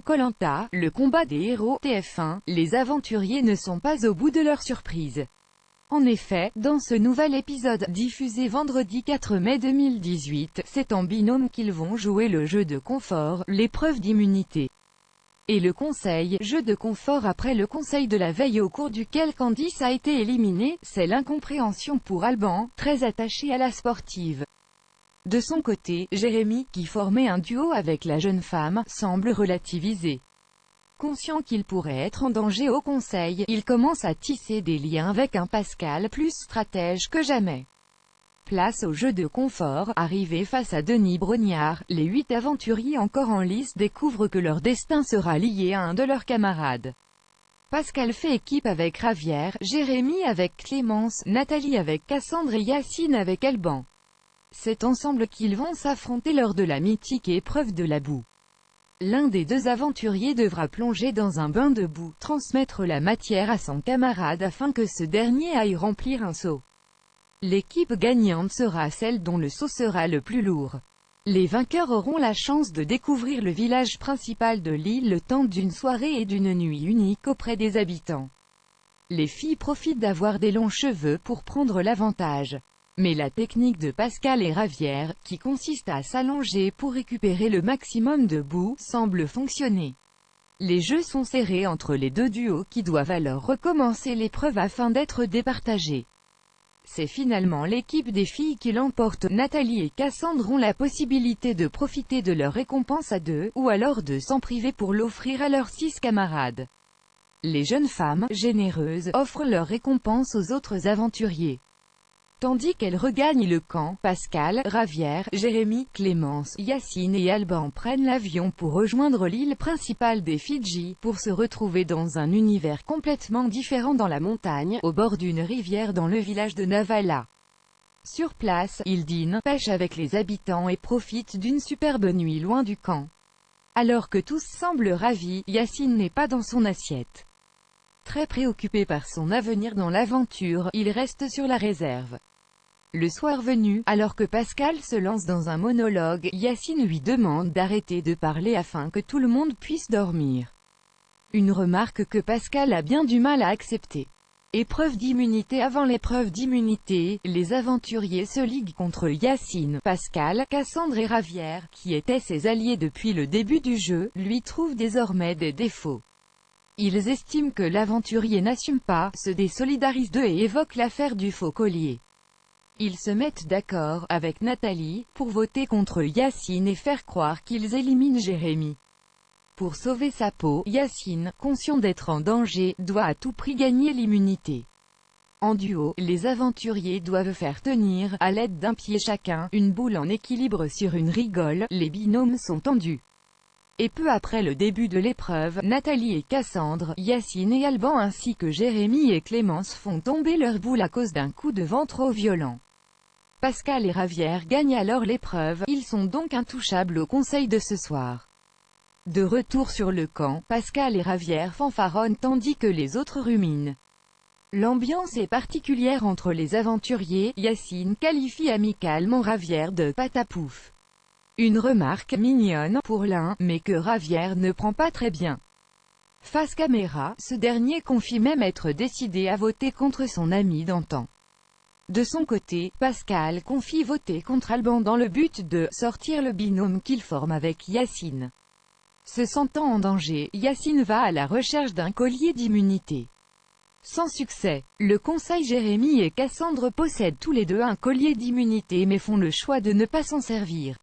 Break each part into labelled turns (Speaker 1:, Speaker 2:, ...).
Speaker 1: Koh-Lanta, le combat des héros, TF1, les aventuriers ne sont pas au bout de leur surprise. En effet, dans ce nouvel épisode, diffusé vendredi 4 mai 2018, c'est en binôme qu'ils vont jouer le jeu de confort, l'épreuve d'immunité. Et le conseil, jeu de confort après le conseil de la veille au cours duquel Candice a été éliminée, c'est l'incompréhension pour Alban, très attaché à la sportive. De son côté, Jérémy, qui formait un duo avec la jeune femme, semble relativiser. Conscient qu'il pourrait être en danger au conseil, il commence à tisser des liens avec un Pascal plus stratège que jamais. Place au jeu de confort, arrivé face à Denis Brognard, les 8 aventuriers encore en lice découvrent que leur destin sera lié à un de leurs camarades. Pascal fait équipe avec Ravière, Jérémy avec Clémence, Nathalie avec Cassandre et Yacine avec Alban. C'est ensemble qu'ils vont s'affronter lors de la mythique épreuve de la boue. L'un des deux aventuriers devra plonger dans un bain de boue, transmettre la matière à son camarade afin que ce dernier aille remplir un seau. L'équipe gagnante sera celle dont le seau sera le plus lourd. Les vainqueurs auront la chance de découvrir le village principal de l'île le temps d'une soirée et d'une nuit unique auprès des habitants. Les filles profitent d'avoir des longs cheveux pour prendre l'avantage. Mais la technique de Pascal et Ravière, qui consiste à s'allonger pour récupérer le maximum de boue, semble fonctionner. Les jeux sont serrés entre les deux duos qui doivent alors recommencer l'épreuve afin d'être départagés. C'est finalement l'équipe des filles qui l'emporte. Nathalie et Cassandre ont la possibilité de profiter de leur récompense à deux, ou alors de s'en priver pour l'offrir à leurs 6 camarades. Les jeunes femmes, généreuses, offrent leur récompense aux autres aventuriers. Tandis qu'elles regagnent le camp, Pascal, Ravière, Jérémy, Clémence, Yacine et Alban prennent l'avion pour rejoindre l'île principale des Fidji, pour se retrouver dans un univers complètement différent dans la montagne, au bord d'une rivière dans le village de Navala. Sur place, ils dînent, pêchent avec les habitants et profitent d'une superbe nuit loin du camp. Alors que tous semblent ravis, Yacine n'est pas dans son assiette. Très préoccupé par son avenir dans l'aventure, il reste sur la réserve. Le soir venu, alors que Pascal se lance dans un monologue, Yacine lui demande d'arrêter de parler afin que tout le monde puisse dormir. Une remarque que Pascal a bien du mal à accepter. Épreuve d'immunité. Avant l'épreuve d'immunité, les aventuriers se liguent contre Yacine. Pascal, Cassandre et Ravière, qui étaient ses alliés depuis le début du jeu, lui trouvent désormais des défauts. Ils estiment que l'aventurier n'assume pas, se désolidarisent d'eux et évoquent l'affaire du faux collier. Ils se mettent d'accord, avec Nathalie, pour voter contre Yacine et faire croire qu'ils éliminent Jérémy. Pour sauver sa peau, Yacine, conscient d'être en danger, doit à tout prix gagner l'immunité. En duo, les aventuriers doivent faire tenir, à l'aide d'un pied chacun, une boule en équilibre sur une rigole. Les binômes sont tendus. Et peu après le début de l'épreuve, Nathalie et Cassandre, Yacine et Alban ainsi que Jérémy et Clémence font tomber leur boule à cause d'un coup de vent trop violent. Pascal et Ravière gagnent alors l'épreuve, ils sont donc intouchables au conseil de ce soir. De retour sur le camp, Pascal et Ravière fanfaronnent tandis que les autres ruminent. L'ambiance est particulière entre les aventuriers. Yacine qualifie amicalement Ravière de « patapouf ». Une remarque mignonne pour l'un, mais que Ravière ne prend pas très bien. Face caméra, ce dernier confie même être décidé à voter contre son ami d'antan. De son côté, Pascal confie voter contre Alban dans le but de « sortir le binôme qu'il forme avec Yacine ». Se sentant en danger, Yacine va à la recherche d'un collier d'immunité. Sans succès, le conseil. Jérémy et Cassandre possèdent tous les deux un collier d'immunité mais font le choix de ne pas s'en servir.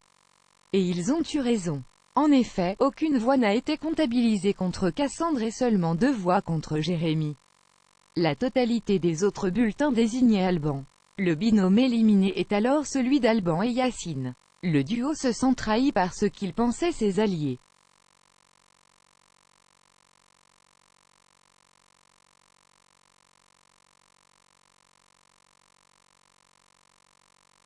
Speaker 1: Et ils ont eu raison. En effet, aucune voix n'a été comptabilisée contre Cassandre et seulement 2 voix contre Jérémy. La totalité des autres bulletins désignaient Alban. Le binôme éliminé est alors celui d'Alban et Yacine. Le duo se sent trahi par ce qu'ils pensaient ses alliés.